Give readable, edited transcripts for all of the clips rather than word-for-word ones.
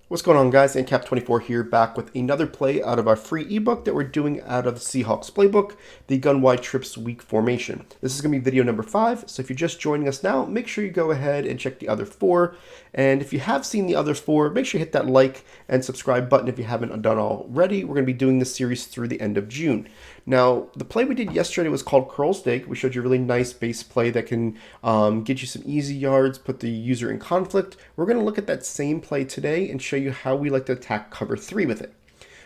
What's going on, guys? Cap24 here, back with another play out of our free ebook that we're doing out of the Seahawks playbook, the gun wide trips weak formation. This is going to be video number 5, so if you're just joining us now, make sure you go ahead and check the other 4. And if you have seen the other 4, make sure you hit that like and subscribe button if you haven't done already. We're going to be doing this series through the end of June. Now, the play we did yesterday was called Curl Steak. We showed you a really nice base play that can get you some easy yards, put the user in conflict. We're going to look at that same play today and show you how we like to attack cover 3 with it.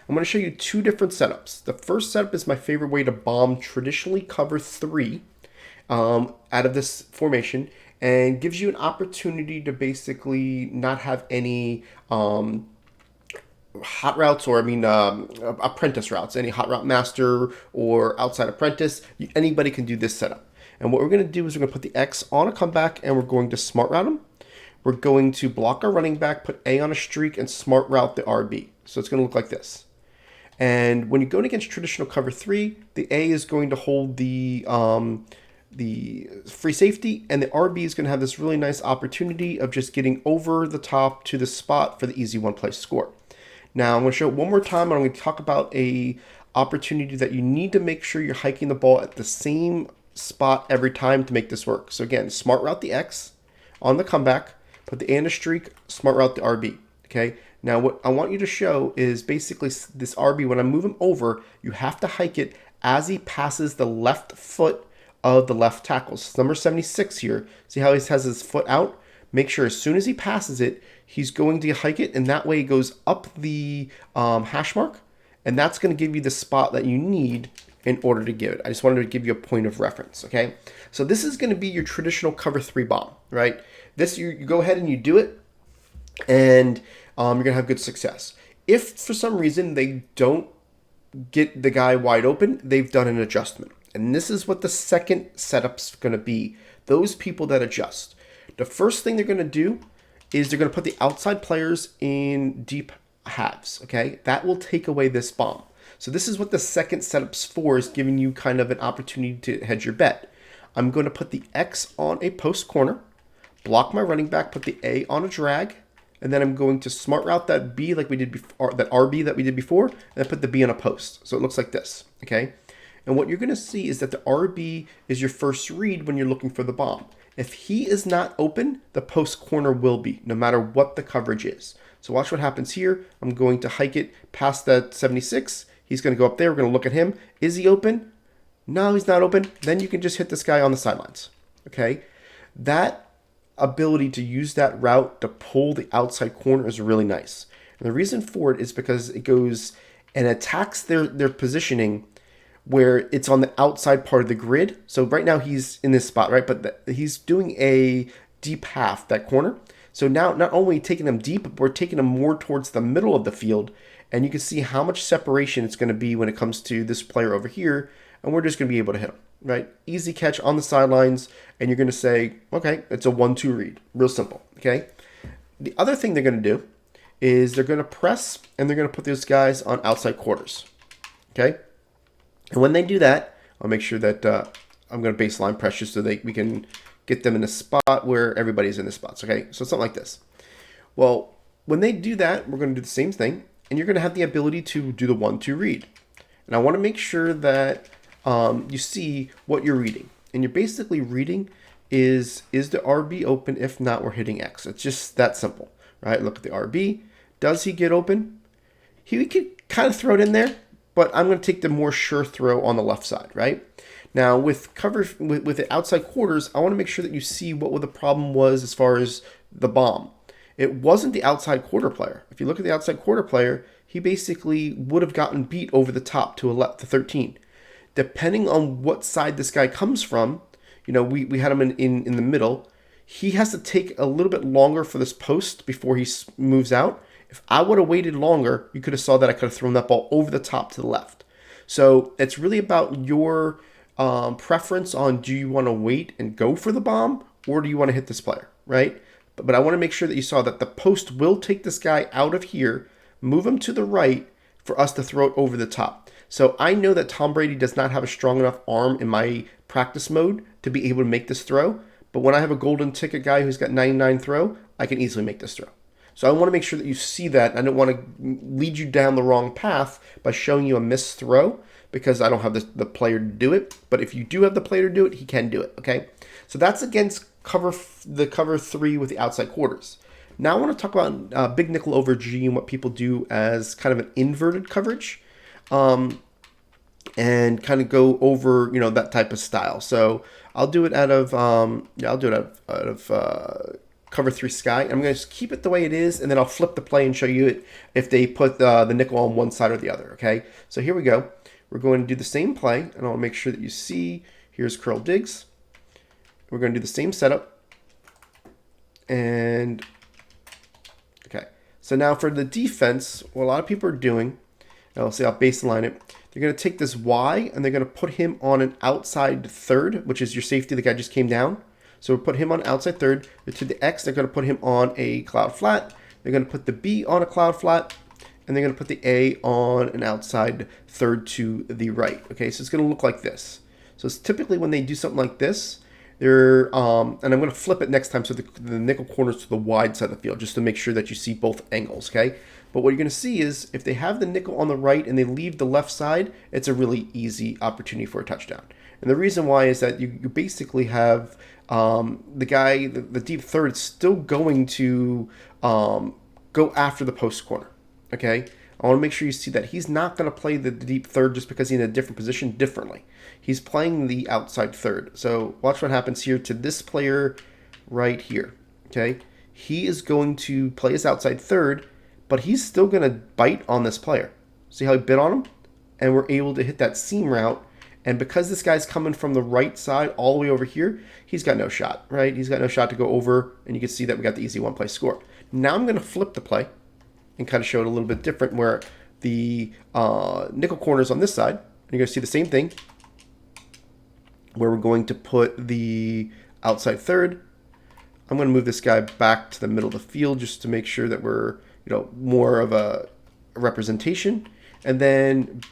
I'm going to show you 2 different setups. The first setup is my favorite way to bomb traditionally cover 3 out of this formation, and gives you an opportunity to basically not have any hot routes, or apprentice routes, any hot route master or outside apprentice. Anybody can do this setup. And what we're going to do is we're going to put the X on a comeback and we're going to smart route him. We're going to block our running back, put A on a streak, and smart route the RB. So it's going to look like this. And when you're going against traditional cover 3, the A is going to hold the free safety, and the RB is going to have this really nice opportunity of just getting over the top to the spot for the easy one-play score. Now I'm going to show it one more time, and I'm going to talk about a opportunity that you need to make sure you're hiking the ball at the same spot every time to make this work. So again, smart route the X on the comeback, put the A in a streak, smart route the RB. Okay. Now what I want you to show is basically this RB, when I move him over, you have to hike it as he passes the left foot of the left tackle. So number 76 here. See how he has his foot out? Make sure as soon as he passes it, he's going to hike it, and that way he goes up the hash mark, and that's going to give you the spot that you need in order to give it. I just wanted to give you a point of reference, okay? So this is going to be your traditional cover 3 bomb, right? This, you go ahead and you do it, and you're going to have good success. If for some reason they don't get the guy wide open, they've done an adjustment. And this is what the second setup's going to be. Those people that adjust. The first thing they're going to do is they're going to put the outside players in deep halves, okay? That will take away this bomb. So this is what the second setup's for, is giving you kind of an opportunity to hedge your bet. I'm going to put the X on a post corner, block my running back, put the A on a drag, and then I'm going to smart route that B like we did before, that RB that we did before, and then put the B on a post. So it looks like this, okay? And what you're going to see is that the RB is your first read when you're looking for the bomb. If he is not open, the post corner will be, no matter what the coverage is. So watch what happens here. I'm going to hike it past that 76. He's going to go up there. We're going to look at him. Is he open? No, he's not open. Then you can just hit this guy on the sidelines. Okay? That ability to use that route to pull the outside corner is really nice. And the reason for it is because it goes and attacks their positioning where it's on the outside part of the grid. So right now he's in this spot, right? But he's doing a deep half, that corner. So now not only taking them deep, but we're taking them more towards the middle of the field. And you can see how much separation it's going to be when it comes to this player over here. And we're just going to be able to hit him, right? Easy catch on the sidelines. And you're going to say, okay, it's a 1-2 read. Real simple, okay? The other thing they're going to do is they're going to press, and they're going to put those guys on outside quarters, okay? And when they do that, I'll make sure that I'm going to baseline pressure so that we can get them in a spot where everybody's in the spots, okay? So something like this. Well, when they do that, we're going to do the same thing, and you're going to have the ability to do the 1-2 read. And I want to make sure that you see what you're reading. And you're basically reading is the RB open? If not, we're hitting X. It's just that simple, right? Look at the RB. Does he get open? He could kind of throw it in there, but I'm going to take the more sure throw on the left side, right? Now, with cover with the outside quarters, I want to make sure that you see what the problem was as far as the bomb. It wasn't the outside quarter player. If you look at the outside quarter player, he basically would have gotten beat over the top to 13. Depending on what side this guy comes from, you know, we had him in the middle. He has to take a little bit longer for this post before he moves out. If I would have waited longer, you could have saw that I could have thrown that ball over the top to the left. So it's really about your preference on, do you want to wait and go for the bomb, or do you want to hit this player, right? But I want to make sure that you saw that the post will take this guy out of here, move him to the right for us to throw it over the top. So I know that Tom Brady does not have a strong enough arm in my practice mode to be able to make this throw. But when I have a golden ticket guy who's got 99 throw, I can easily make this throw. So I want to make sure that you see that. I don't want to lead you down the wrong path by showing you a missed throw because I don't have the player to do it. But if you do have the player to do it, he can do it, okay? So that's against the cover 3 with the outside quarters. Now I want to talk about big nickel over G and what people do as kind of an inverted coverage. And kind of go over, that type of style. So I'll do it out of, I'll do it out of cover 3 sky. I'm going to just keep it the way it is, and then I'll flip the play and show you it if they put the nickel on one side or the other, okay? So here we go. We're going to do the same play, and I'll make sure that you see, here's curl digs. We're going to do the same setup. And, okay. So now for the defense, what a lot of people are doing, and I'll say I'll baseline it, they're going to take this Y and they're going to put him on an outside third, which is your safety. The guy just came down. So we'll put him on outside third. To the X, they're going to put him on a cloud flat. They're going to put the B on a cloud flat. And they're going to put the A on an outside third to the right. Okay, so it's going to look like this. So it's typically when they do something like this, they're, and I'm going to flip it next time so the nickel corners to the wide side of the field, just to make sure that you see both angles, okay? But what you're going to see is if they have the nickel on the right and they leave the left side, it's a really easy opportunity for a touchdown. And the reason why is that you basically have the guy, the deep third, still going to go after the post corner, okay? I want to make sure you see that he's not going to play the deep third just because he's in a different position differently. He's playing the outside third. So watch what happens here to this player right here, okay? He is going to play his outside third, but he's still going to bite on this player. See how he bit on him? And we're able to hit that seam route. And because this guy's coming from the right side all the way over here, he's got no shot, right? He's got no shot to go over, and you can see that we got the easy one-play score. Now I'm going to flip the play and kind of show it a little bit different where the nickel corner's on this side. And you're going to see the same thing where we're going to put the outside third. I'm going to move this guy back to the middle of the field just to make sure that we're more of a representation. And then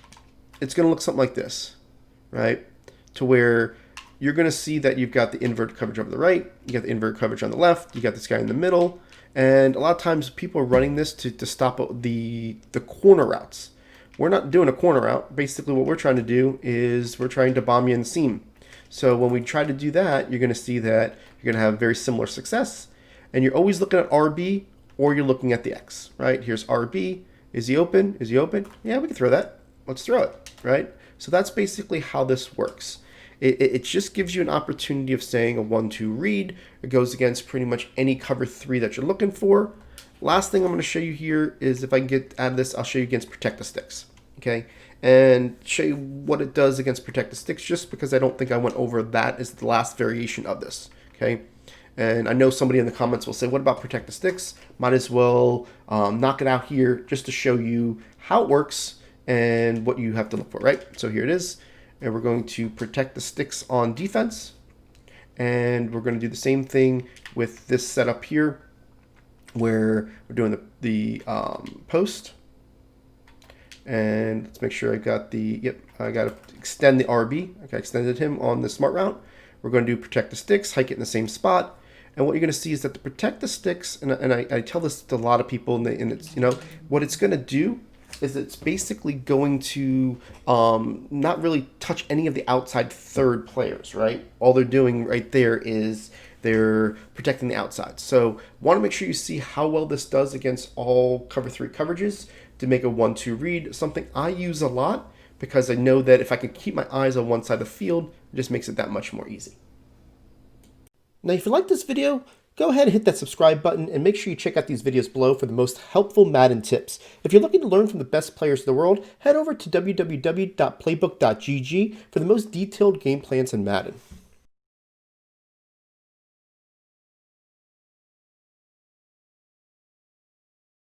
it's going to look something like this, right? To where you're going to see that you've got the invert coverage over the right, you got the invert coverage on the left, you got this guy in the middle, and a lot of times people are running this to stop the corner routes. We're not doing a corner route. Basically what we're trying to do is we're trying to bomb you in the seam. So when we try to do that, you're going to see that you're going to have very similar success, and you're always looking at RB or you're looking at the X, right? Here's RB. Is he open? Is he open? Yeah, we can throw that. Let's throw it, right? So that's basically how this works. It just gives you an opportunity of saying a 1-2 read. It goes against pretty much any cover 3 that you're looking for. Last thing I'm going to show you here is if I can get out of this, I'll show you against protect the sticks, okay? And show you what it does against protect the sticks, just because I don't think I went over that as the last variation of this, okay? And I know somebody in the comments will say, what about protect the sticks? Might as well knock it out here just to show you how it works and what you have to look for, right? So here it is. And we're going to protect the sticks on defense. And we're going to do the same thing with this setup here where we're doing the post. And let's make sure I got I got to extend the RB. I extended him on the smart route. We're going to do protect the sticks, hike it in the same spot. And what you're going to see is that the protect the sticks, and I tell this to a lot of people, and it's, what it's going to do is it's basically going to not really touch any of the outside third players, right? All they're doing right there is they're protecting the outside. So want to make sure you see how well this does against all cover 3 coverages to make a 1-2 read, something I use a lot because I know that if I can keep my eyes on one side of the field, it just makes it that much more easy. Now, if you like this video, go ahead and hit that subscribe button and make sure you check out these videos below for the most helpful Madden tips. If you're looking to learn from the best players in the world, head over to www.playbook.gg for the most detailed game plans in Madden.